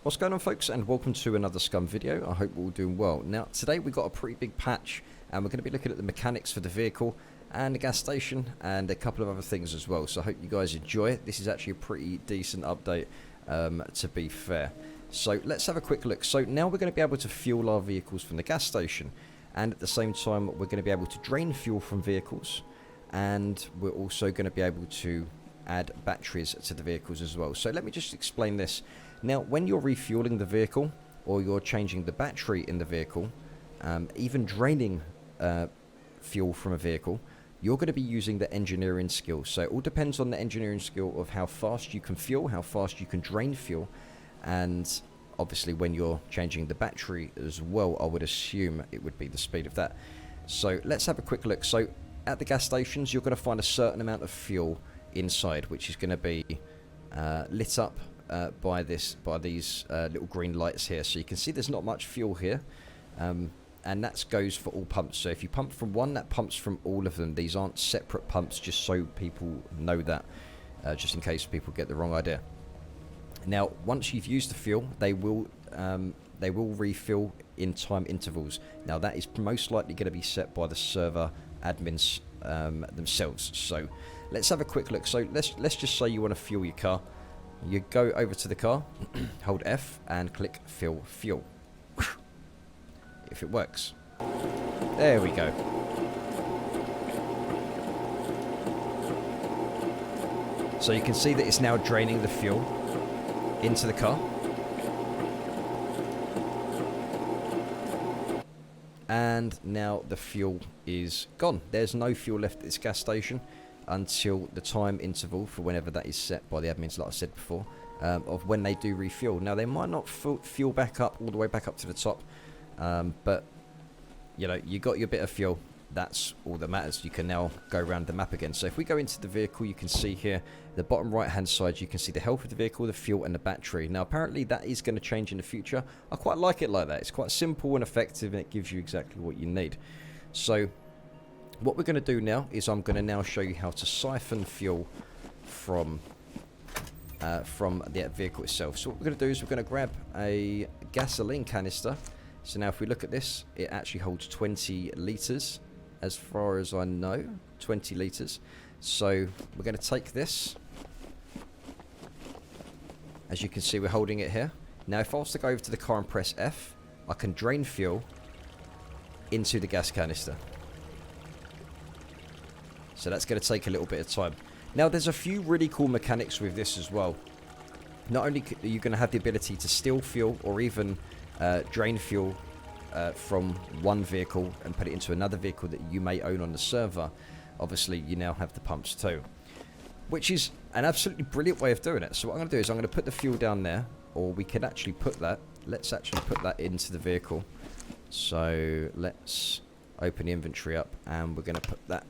What's going on, folks, and welcome to another SCUM video. I hope we're all doing well. Now today we've got a pretty big patch and we're going to be looking at the mechanics for the vehicle and the gas station and a couple of other things as well, so I hope you guys enjoy it. This is actually a pretty decent update, to be fair. So let's have a quick look. So now we're going to be able to fuel our vehicles from the gas station, and at the same time we're going to be able to drain fuel from vehicles, and we're also going to be able to add batteries to the vehicles as well. So let me just explain this. Now when you're refueling the vehicle or you're changing the battery in the vehicle, even draining fuel from a vehicle, you're going to be using the engineering skill. So it all depends on the engineering skill of how fast you can fuel, how fast you can drain fuel, and obviously when you're changing the battery as well, I would assume it would be the speed of that. So let's have a quick look. So at the gas stations you're going to find a certain amount of fuel inside, which is going to be lit up by these little green lights here. So you can see there's not much fuel here, and that goes for all pumps. So if you pump from one, that pumps from all of them. These aren't separate pumps, just so people know that, just in case people get the wrong idea. Now once you've used the fuel, they will refill in time intervals. Now that is most likely going to be set by the server admins themselves. So let's have a quick look. So let's just say you want to fuel your car. You go over to the car, hold F and click fill fuel. If it works. There we go. So you can see that it's now draining the fuel into the car. And now the fuel is gone. There's no fuel left at this gas station until the time interval for whenever that is set by the admins, like I said before, of when they do refuel. Now they might not fuel back up all the way back up to the top, but you know, you got your bit of fuel. That's all that matters. You can now go around the map again. So if we go into the vehicle, you can see here the bottom right hand side, you can see the health of the vehicle, the fuel and the battery. Now apparently that is going to change in the future. I quite like it like that. It's quite simple and effective, and it gives you exactly what you need. So what we're going to do now is I'm going to now show you how to siphon fuel from the vehicle itself. So what we're going to do is we're going to grab a gasoline canister. So now if we look at this, it actually holds 20 litres as far as I know, 20 litres. So we're going to take this. As you can see, we're holding it here. Now if I was to go over to the car and press F, I can drain fuel into the gas canister. So that's going to take a little bit of time. Now there's a few really cool mechanics with this as well. Not only are you going to have the ability to steal fuel or even drain fuel from one vehicle and put it into another vehicle that you may own on the server, obviously you now have the pumps too, which is an absolutely brilliant way of doing it. So what I'm going to do is I'm going to put the fuel down there, or we can actually put that, let's actually put that into the vehicle. So let's open the inventory up and we're going to put that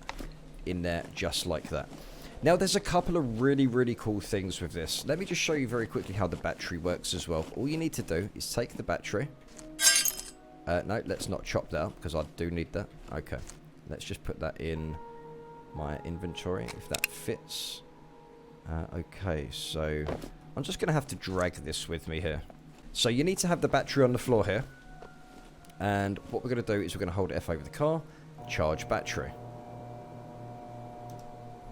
in there just like that. Now there's a couple of really cool things with this. Let me just show you very quickly how the battery works as well. All you need to do is take the battery. No, let's not chop that up because I do need that. Okay, let's just put that in my inventory if that fits. Okay, so I'm just going to have to drag this with me here. So you need to have the battery on the floor here. And what we're going to do is we're going to hold F over the car, charge battery.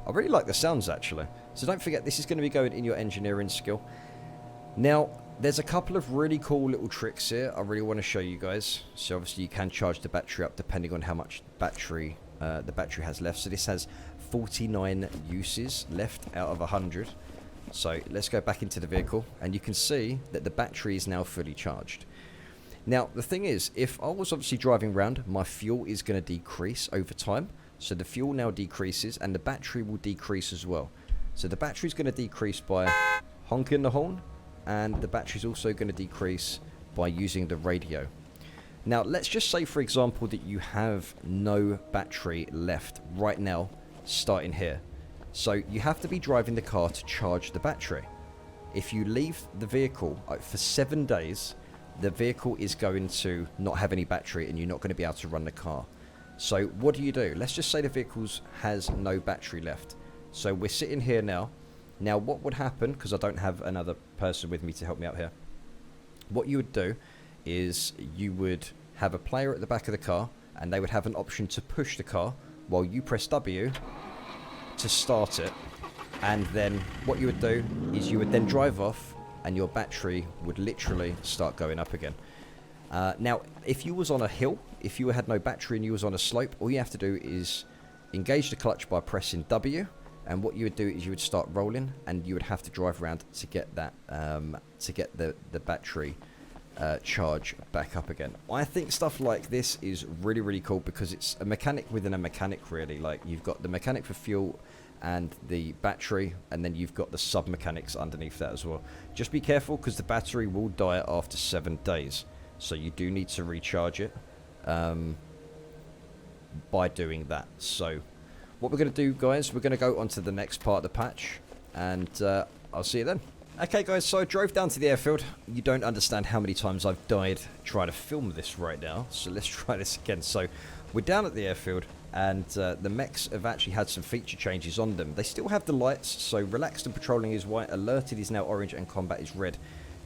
I really like the sounds actually. So don't forget, this is going to be going in your engineering skill. Now there's a couple of really cool little tricks here I really want to show you guys. So obviously you can charge the battery up depending on how much battery the battery has left. So this has 49 uses left out of 100. So let's go back into the vehicle and you can see that the battery is now fully charged. Now the thing is, if I was obviously driving around, my fuel is going to decrease over time. So the fuel now decreases and the battery will decrease as well. So the battery is going to decrease by honking the horn, and the battery is also going to decrease by using the radio. Now let's just say, for example, that you have no battery left right now starting here. So you have to be driving the car to charge the battery. If you leave the vehicle for 7 days, the vehicle is going to not have any battery and you're not going to be able to run the car. So what do? Let's just say the vehicle has no battery left. So we're sitting here now. Now what would happen, because I don't have another person with me to help me out here. What you would do is you would have a player at the back of the car, and they would have an option to push the car while you press W to start it. And then what you would do is you would then drive off, and your battery would literally start going up again. Now, if you was on a hill, if you had no battery and you was on a slope, all you have to do is engage the clutch by pressing W, and what you would do is you would start rolling, and you would have to drive around to get that to get the battery charge back up again. I think stuff like this is really, really cool because it's a mechanic within a mechanic, really. Like, you've got the mechanic for fuel and the battery, and then you've got the sub mechanics underneath that as well. Just be careful because the battery will die after 7 days, so you do need to recharge it by doing that. So what we're going to do, guys, we're going to go on to the next part of the patch, and I'll see you then. Okay, guys, so I drove down to the airfield. You don't understand how many times I've died trying to film this right now, so let's try this again. So we're down at the airfield, and the mechs have actually had some feature changes on them. They still have the lights, so relaxed and patrolling is white, alerted is now orange, and combat is red.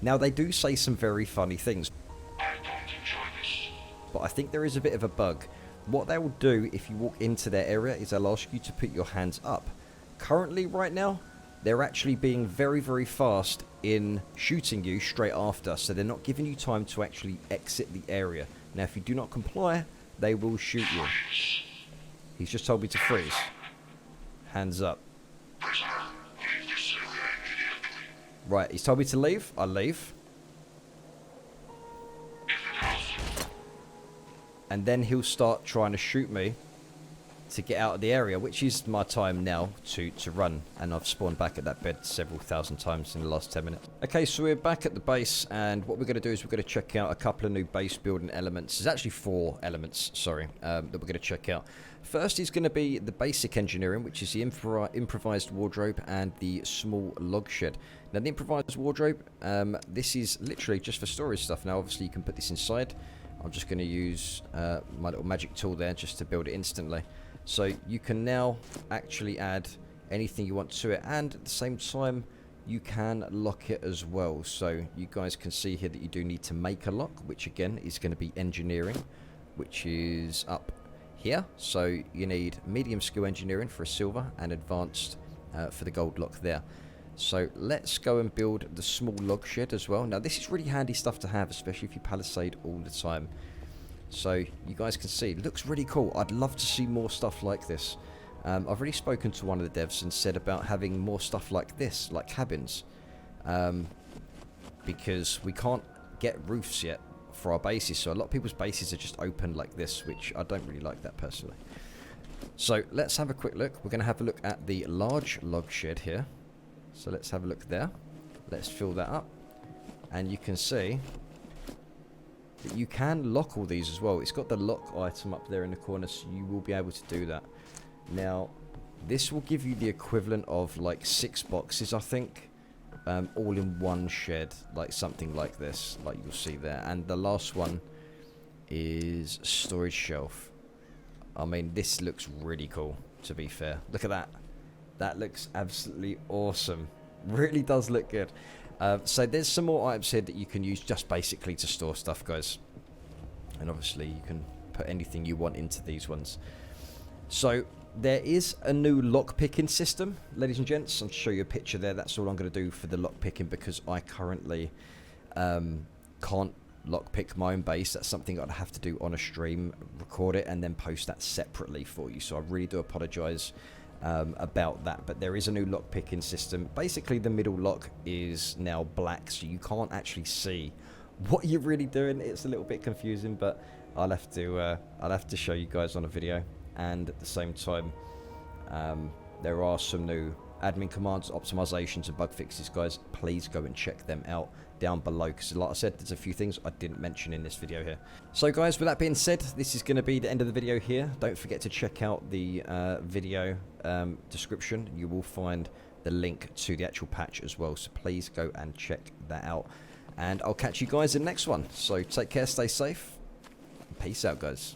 Now, they do say some very funny things, but I think there is a bit of a bug. What they will do if you walk into their area is they'll ask you to put your hands up. Currently, right now, they're actually being very, very fast in shooting you straight after, so they're not giving you time to actually exit the area. Now, if you do not comply, they will shoot you. He's just told me to freeze. Hands up. Right, he's told me to leave. I leave. And then he'll start trying to shoot me to get out of the area, which is my time now to run. And I've spawned back at that bed several thousand times in the last 10 minutes. Okay, so we're back at the base, and what we're going to do is we're going to check out a couple of new base building elements. There's actually 4 elements, sorry, that we're going to check out. First is going to be the basic engineering, which is the improvised wardrobe and the small log shed. Now, the improvised wardrobe, this is literally just for storage stuff. Now, obviously, you can put this inside. I'm just going to use my little magic tool there just to build it instantly. So you can now actually add anything you want to it, and at the same time you can lock it as well. So you guys can see here that you do need to make a lock, which again is going to be engineering, which is up here. So you need medium skill engineering for a silver and advanced for the gold lock there. So let's go and build the small log shed as well. Now, this is really handy stuff to have, especially if you palisade all the time. So you guys can see, it looks really cool. I'd love to see more stuff like this. I've already spoken to one of the devs and said about having more stuff like this, like cabins. Because we can't get roofs yet for our bases. So a lot of people's bases are just open like this, which I don't really like that personally. So let's have a quick look. We're going to have a look at the large log shed here. So let's have a look there. Let's fill that up. And you can see that you can lock all these as well. It's got the lock item up there in the corner, so you will be able to do that. Now, this will give you the equivalent of like 6 boxes, I think, all in one shed, like something like this, like you'll see there. And the last one is storage shelf. I mean, this looks really cool, to be fair. Look at that. That looks absolutely awesome. Really does look good. So there's some more items here that you can use just basically to store stuff, guys. And obviously you can put anything you want into these ones. So there is a new lock picking system, ladies and gents. I'll show you a picture there. That's all I'm going to do for the lock picking because I currently can't lock pick my own base. That's something I'd have to do on a stream, record it, and then post that separately for you. So I really do apologize about that, but there is a new lock picking system. Basically, the middle lock is now black, so you can't actually see what you're really doing. It's a little bit confusing, but I'll have to show you guys on a video. And at the same time, there are some new admin commands, optimizations, and bug fixes, guys. Please go and check them out down below, because like I said, there's a few things I didn't mention in this video here. So guys, with that being said, this is going to be the end of the video here. Don't forget to check out the video description. You will find the link to the actual patch as well, so please go and check that out, and I'll catch you guys in the next one. So take care, stay safe, peace out, guys.